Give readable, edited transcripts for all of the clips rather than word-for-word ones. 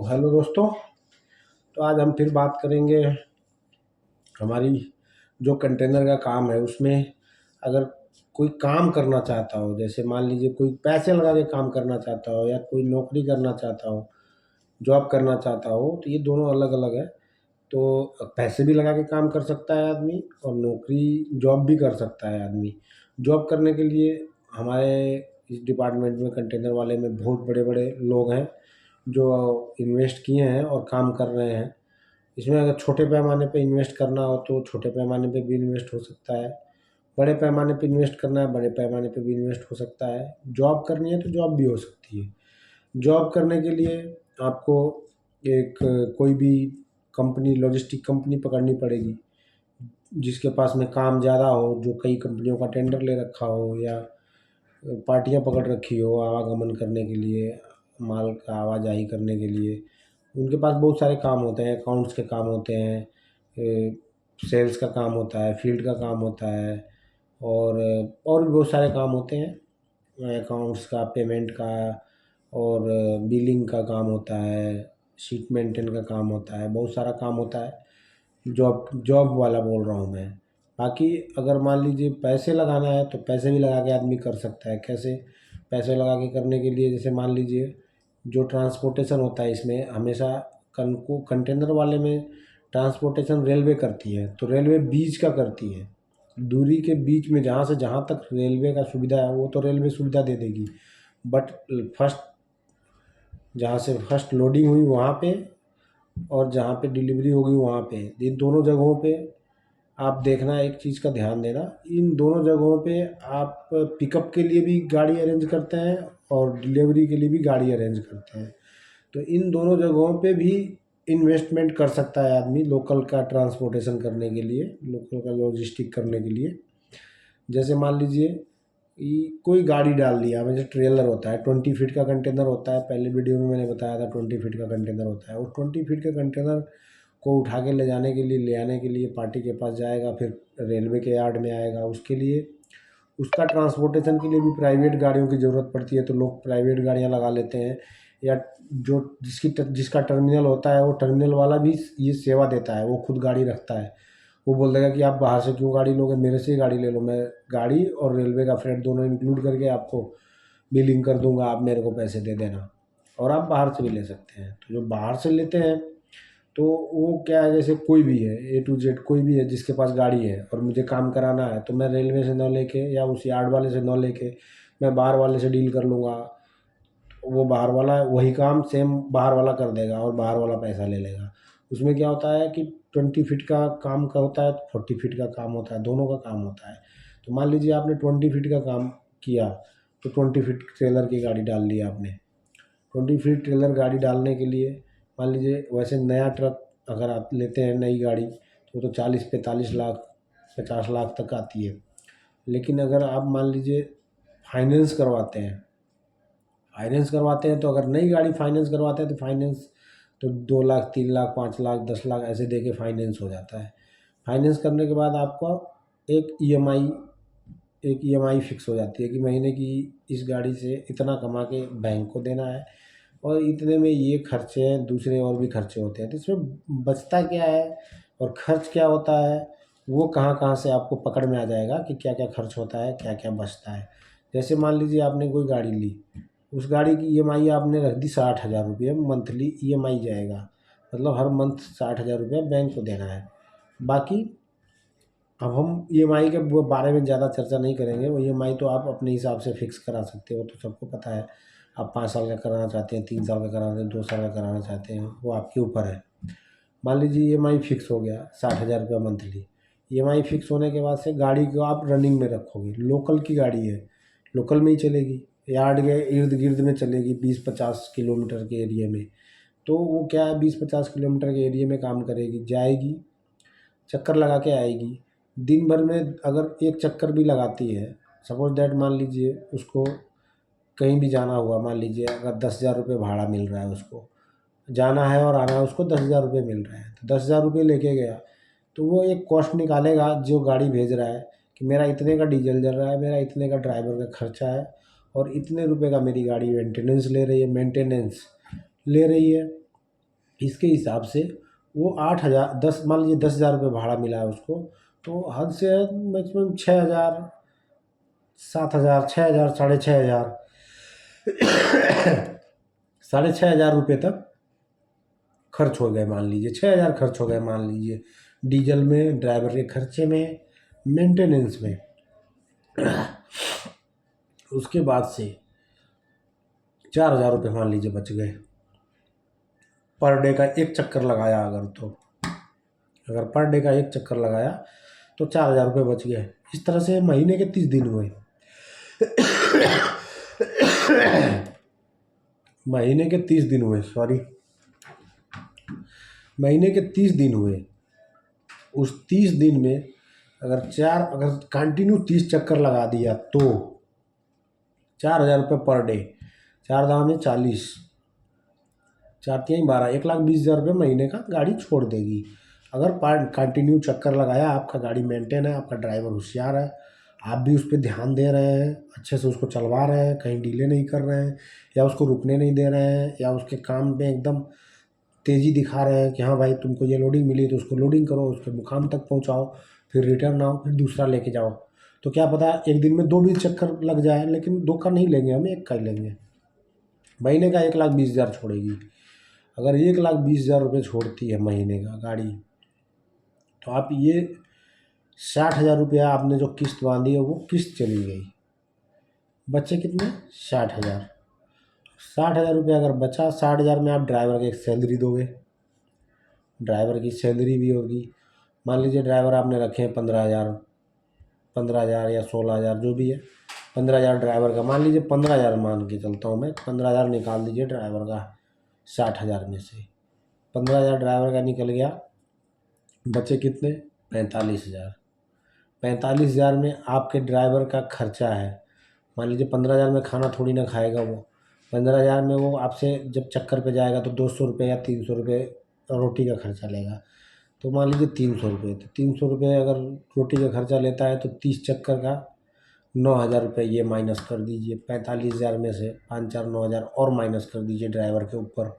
Hello दोस्तों। तो आज हम फिर बात करेंगे हमारी जो कंटेनर का काम है उसमें। अगर कोई काम करना चाहता हो, जैसे मान लीजिए कोई पैसे लगा के काम करना चाहता हो या कोई नौकरी करना चाहता हो, जॉब करना चाहता हो, तो ये दोनों अलग अलग है। तो पैसे भी लगा के काम कर सकता है आदमी और नौकरी जॉब भी कर सकता है आदमी। जॉब करने के लिए हमारे इस डिपार्टमेंट में, कंटेनर वाले में, बहुत बड़े बड़े लोग हैं जो इन्वेस्ट किए हैं और काम कर रहे हैं। इसमें अगर छोटे पैमाने पे इन्वेस्ट करना हो तो छोटे पैमाने पे भी इन्वेस्ट हो सकता है, बड़े पैमाने पे इन्वेस्ट करना है बड़े पैमाने पे भी इन्वेस्ट हो सकता है। जॉब करनी है तो जॉब भी हो सकती है। जॉब करने के लिए आपको एक कोई भी कंपनी, लॉजिस्टिक कंपनी पकड़नी पड़ेगी जिसके पास में काम ज़्यादा हो, जो कई कंपनियों का टेंडर ले रखा हो या पार्टियां पकड़ रखी हो आवागमन करने के लिए, माल का आवाजाही करने के लिए। उनके पास बहुत सारे काम होते हैं, अकाउंट्स के काम होते हैं, सेल्स का काम होता है, फील्ड का काम होता है, और भी बहुत सारे काम होते हैं। अकाउंट्स का, पेमेंट का, और बिलिंग का काम होता है, शीट मेंटेन का काम होता है, बहुत सारा काम होता है। जॉब जॉब वाला बोल रहा हूँ मैं। बाकी अगर मान लीजिए पैसे लगाना है तो पैसे भी लगा के आदमी कर सकता है। कैसे पैसे लगा के करने के लिए, जैसे मान लीजिए जो ट्रांसपोर्टेशन होता है इसमें हमेशा कंटेनर वाले में ट्रांसपोर्टेशन रेलवे करती है, तो रेलवे बीच का करती है। दूरी के बीच में जहाँ से जहाँ तक रेलवे का सुविधा है वो तो रेलवे सुविधा दे देगी, बट फर्स्ट जहाँ से फर्स्ट लोडिंग हुई वहाँ पे और जहाँ पे डिलीवरी होगी वहाँ पे, इन दोनों जगहों पे आप देखना, एक चीज़ का ध्यान देना, इन दोनों जगहों पे आप पिकअप के लिए भी गाड़ी अरेंज करते हैं और डिलीवरी के लिए भी गाड़ी अरेंज करते हैं। तो इन दोनों जगहों पे भी इन्वेस्टमेंट कर सकता है आदमी लोकल का ट्रांसपोर्टेशन करने के लिए, लोकल का लॉजिस्टिक करने के लिए। जैसे मान लीजिए कोई गाड़ी डाल दिया, जैसे ट्रेलर होता है 20 फीट का कंटेनर होता है, पहले वीडियो में मैंने बताया था 20 फीट का कंटेनर होता है। और 20 फीट के कंटेनर को उठा के ले जाने के लिए, ले आने के लिए पार्टी के पास जाएगा, फिर रेलवे के यार्ड में आएगा। उसके लिए, उसका ट्रांसपोर्टेशन के लिए भी प्राइवेट गाड़ियों की ज़रूरत पड़ती है, तो लोग प्राइवेट गाड़ियाँ लगा लेते हैं। या जो जिसका टर्मिनल होता है वो टर्मिनल वाला भी ये सेवा देता है, वो खुद गाड़ी रखता है। वो बोल देगा कि आप बाहर से क्यों गाड़ी लोगे, मेरे से ही गाड़ी ले लो, मैं गाड़ी और रेलवे का फ्रेट दोनों इंक्लूड करके आपको बिलिंग कर दूंगा, आप मेरे को पैसे दे देना। और आप बाहर से भी ले सकते हैं। तो जो बाहर से लेते हैं तो वो क्या है, जैसे कोई भी है, ए टू जेड कोई भी है जिसके पास गाड़ी है और मुझे काम कराना है, तो मैं रेलवे से न लेके या उस यार्ड वाले से न लेके मैं बाहर वाले से डील कर लूँगा। वो बाहर वाला वही काम सेम बाहर वाला कर देगा और बाहर वाला पैसा ले लेगा। उसमें क्या होता है कि 20 फीट का काम का होता है तो 40 फीट का काम होता है, दोनों का काम होता है। तो मान लीजिए आपने 20 फीट का काम किया तो 20 फीट ट्रेलर की गाड़ी डाल ली आपने। 20 फीट ट्रेलर गाड़ी डालने के लिए मान लीजिए, वैसे नया ट्रक अगर आप लेते हैं नई गाड़ी तो 40-45 लाख 50 लाख तक आती है। लेकिन अगर आप मान लीजिए फाइनेंस करवाते हैं, तो अगर नई गाड़ी फाइनेंस करवाते हैं तो फाइनेंस तो 2 लाख 3 लाख 5 लाख 10 लाख ऐसे दे के फाइनेंस हो जाता है। फाइनेंस करने के बाद आपको एक ईएमआई फिक्स हो जाती है कि महीने की इस गाड़ी से इतना कमा के बैंक को देना है और इतने में ये खर्चे हैं, दूसरे और भी खर्चे होते हैं। तो इसमें बचता क्या है और खर्च क्या होता है, वो कहाँ कहाँ से आपको पकड़ में आ जाएगा कि क्या क्या खर्च होता है, क्या क्या बचता है। जैसे मान लीजिए आपने कोई गाड़ी ली, उस गाड़ी की ईएमआई आपने रख दी 60,000 रुपये, मंथली ईएमआई जाएगा, मतलब हर मंथ 60,000 रुपये बैंक को देना है। बाकी अब हम ईएमआई के बारे में ज़्यादा चर्चा नहीं करेंगे। वो ईएमआई तो आप अपने हिसाब से फिक्स करा सकते हो, तो सबको पता है। आप 5 साल का कराना चाहते हैं, 3 साल का कराना चाहते हैं, 2 साल का कराना चाहते हैं, वो आपके ऊपर है। मान लीजिए ईएमआई फिक्स हो गया 60,000 रुपये मंथली। ईएमआई फिक्स होने के बाद से गाड़ी को आप रनिंग में रखोगे, लोकल की गाड़ी है, लोकल में ही चलेगी, यार्ड के इर्द गिर्द में चलेगी, 20-50 किलोमीटर के एरिया में। तो वो क्या है, 20-50 किलोमीटर के एरिया में काम करेगी, जाएगी, चक्कर लगा के आएगी। दिन भर में अगर एक चक्कर भी लगाती है, सपोज दैट मान लीजिए उसको कहीं भी जाना हुआ, मान लीजिए अगर 10,000 रुपये भाड़ा मिल रहा है, उसको जाना है और आना है, उसको 10,000 रुपये मिल रहे हैं, तो 10,000 रुपये लेके गया तो वो एक कॉस्ट निकालेगा जो गाड़ी भेज रहा है कि मेरा इतने का डीजल जल रहा है, मेरा इतने का ड्राइवर का खर्चा है और इतने रुपए का मेरी गाड़ी मेंटेनेंस ले रही है, इसके हिसाब से वो 8,000 मान लीजिए 10,000 रुपये भाड़ा मिला है उसको, तो हद से हद मैक्सिमम 6,000, 7,000, 6,000, 6,500 6,500 रुपये तक खर्च हो गए मान लीजिए, 6,000 खर्च हो गए मान लीजिए, डीजल में, ड्राइवर के खर्चे में, मेंटेनेंस में। उसके बाद से 4,000 रुपये मान लीजिए बच गए पर डे का एक चक्कर लगाया अगर, तो अगर पर डे का एक चक्कर लगाया तो 4,000 रुपये बच गए। इस तरह से महीने के 30 दिन हुए। महीने के 30 दिन हुए, सॉरी, महीने के 30 दिन हुए। उस 30 दिन में अगर कंटिन्यू 30 चक्कर लगा दिया तो 4,000 रुपये पर डे, 4 दाम में 40, 4 तिहाई 12, 1,20,000 रुपये महीने का गाड़ी छोड़ देगी। अगर कंटिन्यू चक्कर लगाया, आपका गाड़ी मेंटेन है, आपका ड्राइवर होशियार है, आप भी उस पर ध्यान दे रहे हैं, अच्छे से उसको चलवा रहे हैं, कहीं डिले नहीं कर रहे हैं, या उसको रुकने नहीं दे रहे हैं, या उसके काम में एकदम तेज़ी दिखा रहे हैं कि हाँ भाई तुमको ये लोडिंग मिली तो उसको लोडिंग करो, उसके मुकाम तक पहुँचाओ, फिर रिटर्न आओ, फिर दूसरा लेके जाओ। तो क्या पता एक दिन में 2 भी चक्कर लग जाए, लेकिन 2 का नहीं लेंगे हम, 1 का ही लेंगे। महीने का 1,20,000 छोड़ेगी। अगर 1,20,000 रुपये छोड़ती है महीने का गाड़ी, तो आप ये 60,000 रुपया आपने जो किस्त बांधी है वो किस्त चली गई, बचे कितने? 60,000। 60,000 रुपया अगर बचा, 60,000 में आप ड्राइवर की एक सैलरी दोगे, ड्राइवर की सैलरी भी होगी। मान लीजिए ड्राइवर आपने रखे हैं 15,000 या 16,000 जो भी है, 15,000 ड्राइवर का, मान लीजिए 15,000 मान के चलता हूँ मैं, 15,000 निकाल दीजिए ड्राइवर का 60,000 में से। 15,000 ड्राइवर का निकल गया, बचे कितने? 45,000। 45,000 में आपके ड्राइवर का खर्चा है। मान लीजिए 15,000 में खाना थोड़ी ना खाएगा वो, 15,000 में वो आपसे जब चक्कर पे जाएगा तो 200 रुपये या 300 रुपये रोटी का खर्चा लेगा। तो मान लीजिए 300 रुपये, तो 300 रुपये अगर रोटी का खर्चा लेता है तो 30 चक्कर का 9,000 रुपये ये माइनस कर दीजिए। 45,000 में से 5 4 9,000 और माइनस कर दीजिए ड्राइवर के ऊपर।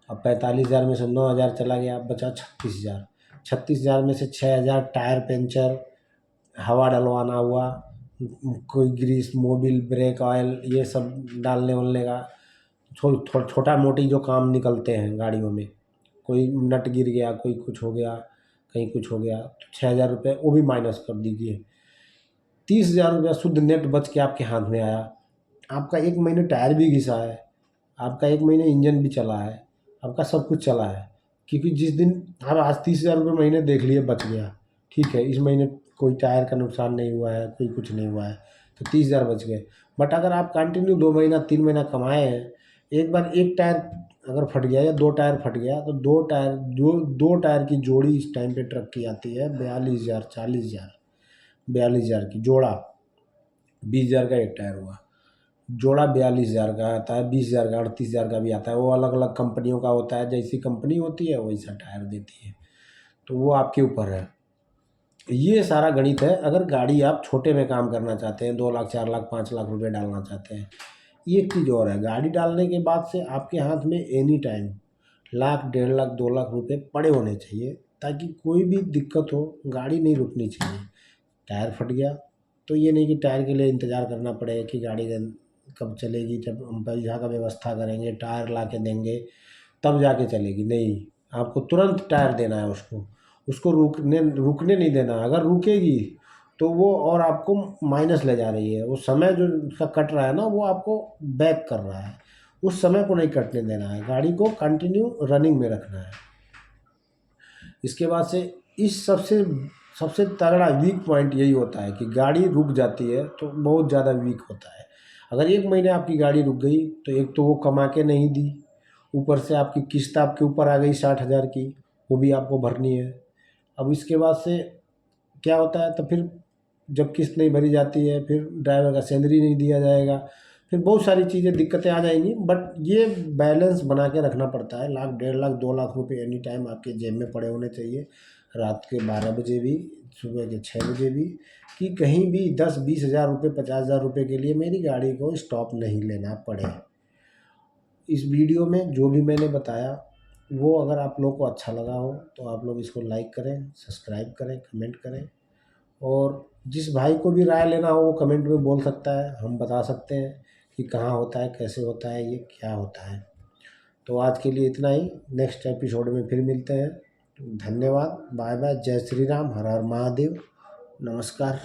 अब 45,000 में से 9,000 चला गया, बचा 36,000। 36,000 में से 6,000 टायर पंचर, हवा डलवाना हुआ, कोई ग्रीस, मोबिल, ब्रेक ऑयल, ये सब डालने वालने का, छोटा मोटी जो काम निकलते हैं गाड़ियों में, कोई नट गिर गया, कोई कुछ हो गया, कहीं कुछ हो गया, तो 6,000 रुपये वो भी माइनस कर दीजिए। 30,000 रुपया शुद्ध नेट बच के आपके हाथ में आया। आपका 1 महीने टायर भी घिसा है, आपका 1 महीने इंजन भी चला है, आपका सब कुछ चला है। क्योंकि जिस दिन आप आज 30,000 रुपये महीने देख लिए बच गया, ठीक है, इस महीने कोई टायर का नुकसान नहीं हुआ है, कोई कुछ नहीं हुआ है, तो 30,000 बच गए। बट अगर आप कंटिन्यू 2 महीना 3 महीना कमाए हैं, एक बार एक टायर अगर फट गया या 2 टायर फट गया, तो 2 टायर की जोड़ी इस टाइम पे ट्रक की आती है 42,000, 40,000, 42,000 की जोड़ा। 20,000 का एक टायर हुआ, जोड़ा 42,000 का आता है, 20,000 का, 38,000 का भी आता है। वो अलग अलग कंपनियों का होता है, जैसी कंपनी होती है वैसा टायर देती है, तो वो आपके ऊपर है। ये सारा गणित है। अगर गाड़ी आप छोटे में काम करना चाहते हैं, 2 लाख, 4 लाख, 5 लाख रुपए डालना चाहते हैं, एक चीज़ और है, गाड़ी डालने के बाद से आपके हाथ में एनी टाइम लाख, 1.5 लाख, 2 लाख रुपए पड़े होने चाहिए, ताकि कोई भी दिक्कत हो गाड़ी नहीं रुकनी चाहिए। टायर फट गया तो ये नहीं कि टायर के लिए इंतज़ार करना पड़े कि गाड़ी कब चलेगी, जब हम पैसा का व्यवस्था करेंगे, टायर ला के देंगे तब जाके चलेगी। नहीं, आपको तुरंत टायर देना है उसको, उसको रुकने नहीं देना। अगर रुकेगी तो वो और आपको माइनस ले जा रही है, वो समय जो उसका कट रहा है ना, वो आपको बैक कर रहा है। उस समय को नहीं कटने देना है, गाड़ी को कंटिन्यू रनिंग में रखना है। इसके बाद से इस सबसे सबसे तगड़ा वीक पॉइंट यही होता है कि गाड़ी रुक जाती है तो बहुत ज़्यादा वीक होता है। अगर 1 महीने आपकी गाड़ी रुक गई तो एक तो वो कमा के नहीं दी, ऊपर से आपकी किस्त आपके ऊपर आ गई 60,000 की, वो भी आपको भरनी है। अब इसके बाद से क्या होता है, तो फिर जब किस्त नहीं भरी जाती है, फिर ड्राइवर का सैलरी नहीं दिया जाएगा, फिर बहुत सारी चीज़ें दिक्कतें आ जाएंगी। बट ये बैलेंस बना के रखना पड़ता है। लाख, 1.5 लाख, 2 लाख रुपए एनी टाइम आपके जेब में पड़े होने चाहिए, रात के 12 बजे भी, सुबह के 6 बजे भी, कि कहीं भी 10-20 हज़ार रुपये, 50,000 रुपये के लिए मेरी गाड़ी को स्टॉप नहीं लेना पड़े। इस वीडियो में जो भी मैंने बताया वो अगर आप लोग को अच्छा लगा हो तो आप लोग इसको लाइक करें, सब्सक्राइब करें, कमेंट करें। और जिस भाई को भी राय लेना हो वो कमेंट में बोल सकता है, हम बता सकते हैं कि कहाँ होता है, कैसे होता है, ये क्या होता है। तो आज के लिए इतना ही, नेक्स्ट एपिसोड में फिर मिलते हैं। धन्यवाद, बाय बाय, जय श्री राम, हर हर महादेव, नमस्कार।